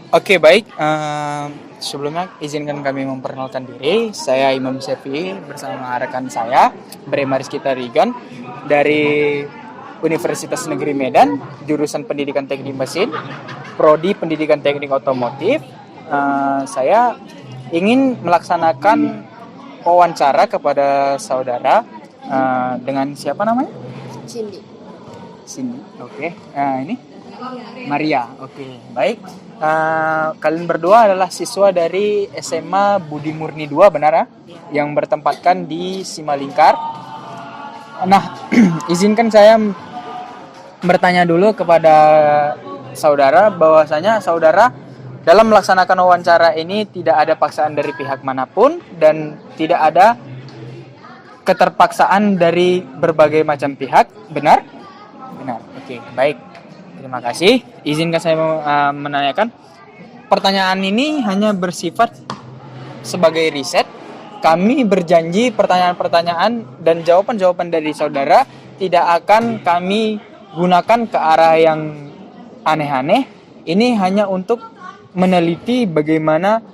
Oke, baik. Sebelumnya izinkan kami memperkenalkan diri. Saya Imam Syafi'i bersama rekan saya, Brema Rizkita Rigan dari Universitas Negeri Medan, jurusan Pendidikan Teknik Mesin, Prodi Pendidikan Teknik Otomotif. Saya ingin melaksanakan wawancara kepada saudara dengan siapa namanya? Cindy. Cindy. Oke. Ini Maria. Oke, baik. Kalian berdua adalah siswa dari SMA Budi Murni 2, benar ya? Yang bertempatkan di Simalingkar. Nah, izinkan saya bertanya dulu kepada saudara bahwasanya saudara dalam melaksanakan wawancara ini tidak ada paksaan dari pihak manapun dan tidak ada keterpaksaan dari berbagai macam pihak, benar? Benar. Oke, baik. Terima kasih. Izinkan saya menanyakan. Pertanyaan ini hanya bersifat sebagai riset. Kami berjanji pertanyaan-pertanyaan dan jawaban-jawaban dari saudara tidak akan kami gunakan ke arah yang aneh-aneh. Ini hanya untuk meneliti bagaimana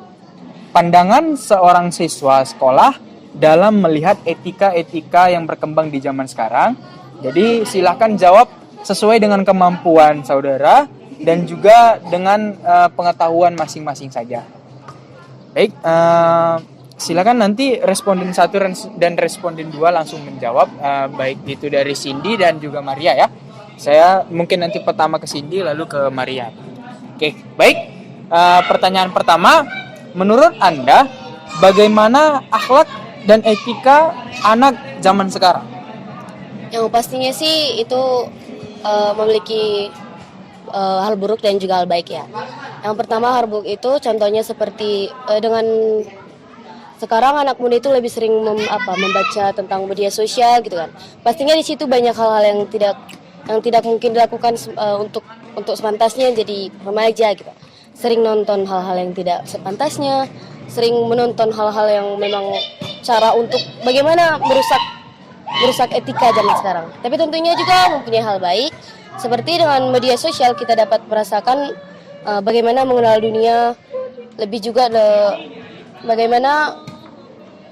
pandangan seorang siswa sekolah dalam melihat etika-etika yang berkembang di zaman sekarang. Jadi silakan jawab sesuai dengan kemampuan saudara dan juga dengan pengetahuan masing-masing saja. Baik, silakan nanti responden 1 dan responden 2 langsung menjawab, baik itu dari Cindy dan juga Maria ya. Saya mungkin nanti pertama ke Cindy lalu ke Maria. Oke, baik. Pertanyaan pertama, menurut Anda bagaimana akhlak dan etika anak zaman sekarang? Yang pastinya sih itu memiliki hal buruk dan juga hal baik ya. Yang pertama hal buruk itu contohnya seperti dengan sekarang anak muda itu lebih sering membaca tentang media sosial gitu kan. Pastinya di situ banyak hal-hal yang tidak mungkin dilakukan untuk sepantasnya jadi remaja gitu. Sering nonton hal-hal yang tidak sepantasnya, sering menonton hal-hal yang memang cara untuk bagaimana merusak etika zaman sekarang. Tapi tentunya juga mempunyai hal baik. Seperti dengan media sosial kita dapat merasakan bagaimana mengenal dunia, lebih juga bagaimana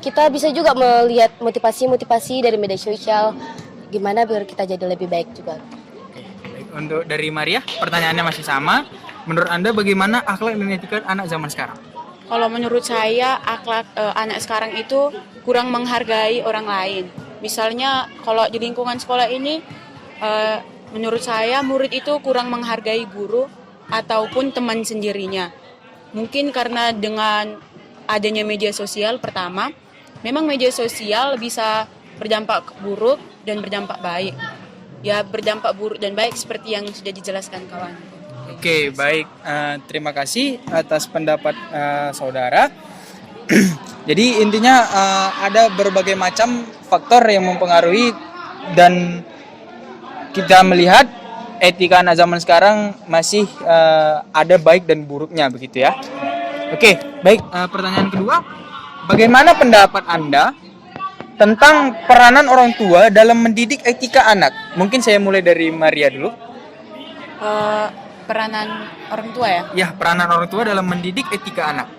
kita bisa juga melihat motivasi-motivasi dari media sosial, gimana biar kita jadi lebih baik juga. Oke, baik. Untuk dari Maria, pertanyaannya masih sama. Menurut Anda bagaimana akhlak dan etika anak zaman sekarang? Kalau menurut saya akhlak anak sekarang itu kurang menghargai orang lain. Misalnya kalau di lingkungan sekolah ini menurut saya murid itu kurang menghargai guru ataupun teman sendirinya. Mungkin karena dengan adanya media sosial pertama, memang media sosial bisa berdampak buruk dan berdampak baik. Ya berdampak buruk dan baik seperti yang sudah dijelaskan kawan. Oke, baik. Terima kasih atas pendapat saudara. Jadi intinya ada berbagai macam faktor yang mempengaruhi dan kita melihat etika anak zaman sekarang masih ada baik dan buruknya begitu ya. Oke, baik. Pertanyaan kedua, bagaimana pendapat Anda tentang peranan orang tua dalam mendidik etika anak? Mungkin saya mulai dari Maria dulu. Peranan orang tua ya? Ya, peranan orang tua dalam mendidik etika anak.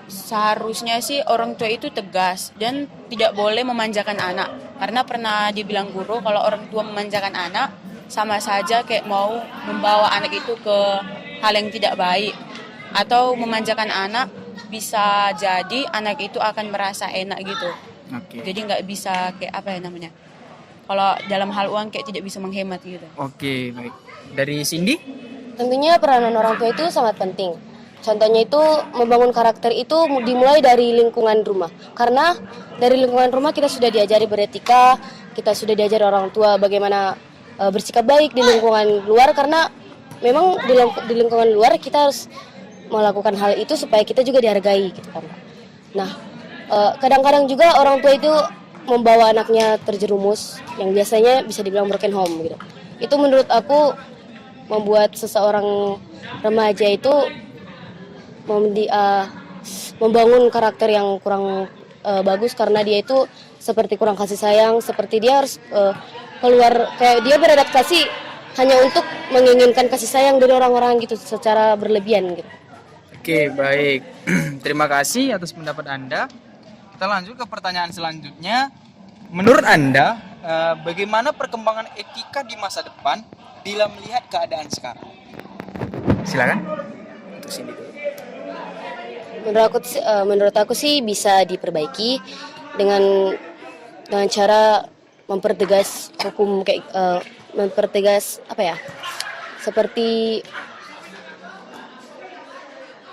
Seharusnya sih orang tua itu tegas dan tidak boleh memanjakan anak. Karena pernah dibilang guru kalau orang tua memanjakan anak sama saja kayak mau membawa anak itu ke hal yang tidak baik. Atau memanjakan anak bisa jadi anak itu akan merasa enak gitu. Oke. Jadi nggak bisa kayak apa ya namanya. Kalau dalam hal uang kayak tidak bisa menghemat gitu. Oke, baik. Dari Cindy? Tentunya peranan orang tua itu sangat penting. Contohnya itu membangun karakter itu dimulai dari lingkungan rumah. Karena dari lingkungan rumah kita sudah diajari beretika, kita sudah diajari orang tua bagaimana bersikap baik di lingkungan luar. Karena memang di lingkungan luar kita harus melakukan hal itu supaya kita juga dihargai gitu kan. Nah, kadang-kadang juga orang tua itu membawa anaknya terjerumus yang biasanya bisa dibilang broken home gitu. Itu menurut aku membuat seseorang remaja itu membangun karakter yang kurang bagus karena dia itu seperti kurang kasih sayang, seperti dia harus keluar kayak dia beradaptasi hanya untuk menginginkan kasih sayang dari orang-orang gitu secara berlebihan gitu. Oke, baik. Terima kasih atas pendapat Anda. Kita lanjut ke pertanyaan selanjutnya. Menurut Anda, bagaimana perkembangan etika di masa depan bila melihat keadaan sekarang? Silakan. Untuk sini dulu. Menurut aku sih bisa diperbaiki dengan cara mempertegas hukum kayak mempertegas apa ya? Seperti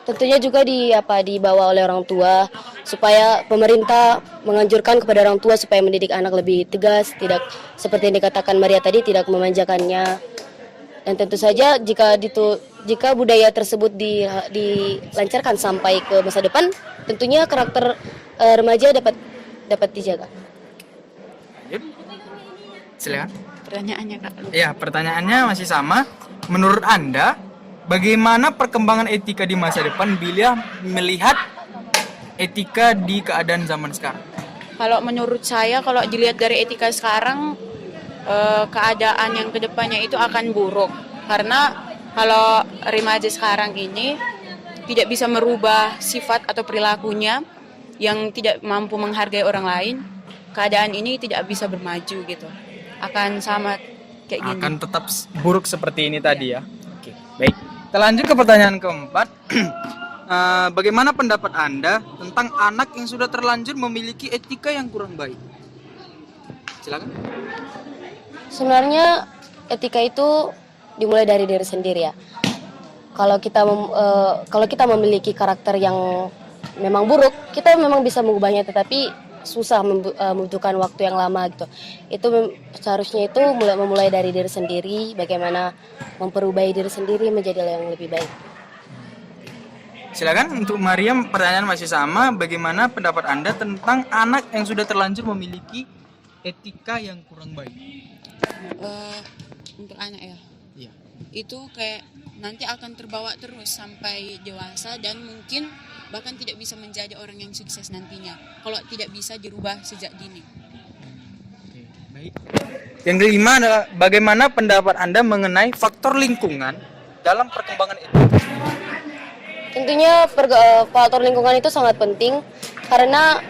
tentunya juga dibawa oleh orang tua supaya pemerintah menganjurkan kepada orang tua supaya mendidik anak lebih tegas, tidak seperti yang dikatakan Maria tadi, tidak memanjakannya. Dan tentu saja jika budaya tersebut dilancarkan sampai ke masa depan, tentunya karakter remaja dapat dijaga. Yuk. Silakan. Pertanyaannya Kak. Ya, pertanyaannya masih sama. Menurut Anda, bagaimana perkembangan etika di masa depan bila melihat etika di keadaan zaman sekarang? Kalau menurut saya, kalau dilihat dari etika sekarang, keadaan yang kedepannya itu akan buruk. Karena kalau remaja sekarang ini tidak bisa merubah sifat atau perilakunya yang tidak mampu menghargai orang lain, keadaan ini tidak bisa bermaju gitu. Akan sama kayak gini. Akan tetap buruk seperti ini tadi ya. Oke, baik. Kita lanjut ke pertanyaan keempat. Bagaimana pendapat Anda tentang anak yang sudah terlanjur memiliki etika yang kurang baik? Silakan. Sebenarnya etika itu dimulai dari diri sendiri ya. Kalau kita memiliki karakter yang memang buruk, kita memang bisa mengubahnya, tetapi susah, membutuhkan waktu yang lama gitu. Seharusnya itu memulai dari diri sendiri, bagaimana memperubah diri sendiri menjadi yang lebih baik. Silakan untuk Mariam, pertanyaan masih sama. Bagaimana pendapat Anda tentang anak yang sudah terlanjur memiliki etika yang kurang baik? Untuk anak ya, Iya. itu kayak nanti akan terbawa terus sampai dewasa dan mungkin bahkan tidak bisa menjadi orang yang sukses nantinya kalau tidak bisa dirubah sejak dini. Oke, baik. Yang kelima adalah bagaimana pendapat Anda mengenai faktor lingkungan dalam perkembangan etika? Tentunya faktor lingkungan itu sangat penting karena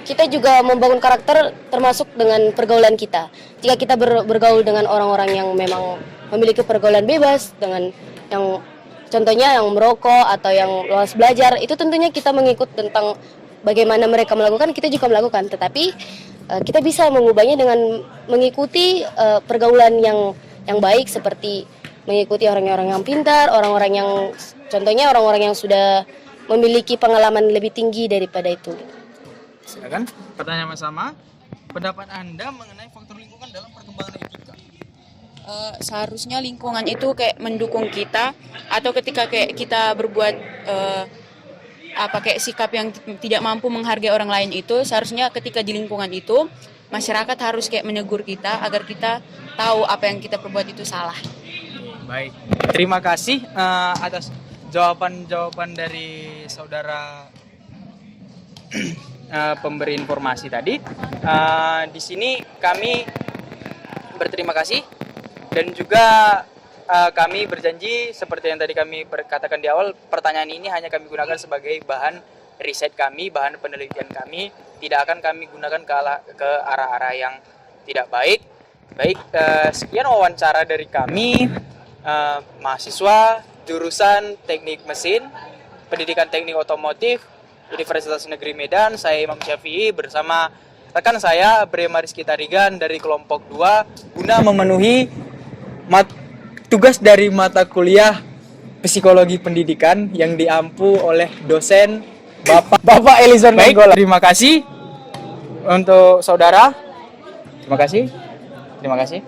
kita juga membangun karakter termasuk dengan pergaulan kita. Jika kita bergaul dengan orang-orang yang memang memiliki pergaulan bebas, dengan yang contohnya yang merokok atau yang lolos belajar, itu tentunya kita mengikut tentang bagaimana mereka melakukan, kita juga melakukan. Tetapi kita bisa mengubahnya dengan mengikuti pergaulan yang baik, seperti mengikuti orang-orang yang pintar, contohnya orang-orang yang sudah memiliki pengalaman lebih tinggi daripada itu. Silakan. Pertanyaan sama. Pendapat Anda mengenai faktor lingkungan dalam perkembangan etika? Seharusnya lingkungan itu kayak mendukung kita, atau ketika kayak kita berbuat kayak sikap yang tidak mampu menghargai orang lain itu, seharusnya ketika di lingkungan itu masyarakat harus kayak menegur kita agar kita tahu apa yang kita perbuat itu salah. Baik. Terima kasih atas jawaban-jawaban dari saudara pemberi informasi tadi. Di sini kami berterima kasih dan juga kami berjanji seperti yang tadi kami katakan di awal, pertanyaan ini hanya kami gunakan sebagai bahan riset kami, bahan penelitian kami, tidak akan kami gunakan ke arah-arah yang tidak baik. Baik, sekian wawancara dari kami, mahasiswa jurusan Teknik Mesin, Pendidikan Teknik Otomotif, Universitas Negeri Medan. Saya Imam Syafi'i bersama rekan saya Brema Rizky Tarigan dari kelompok 2 guna memenuhi tugas dari mata kuliah Psikologi Pendidikan yang diampu oleh dosen Bapak Elizon Menggola. Terima kasih untuk saudara. Terima kasih.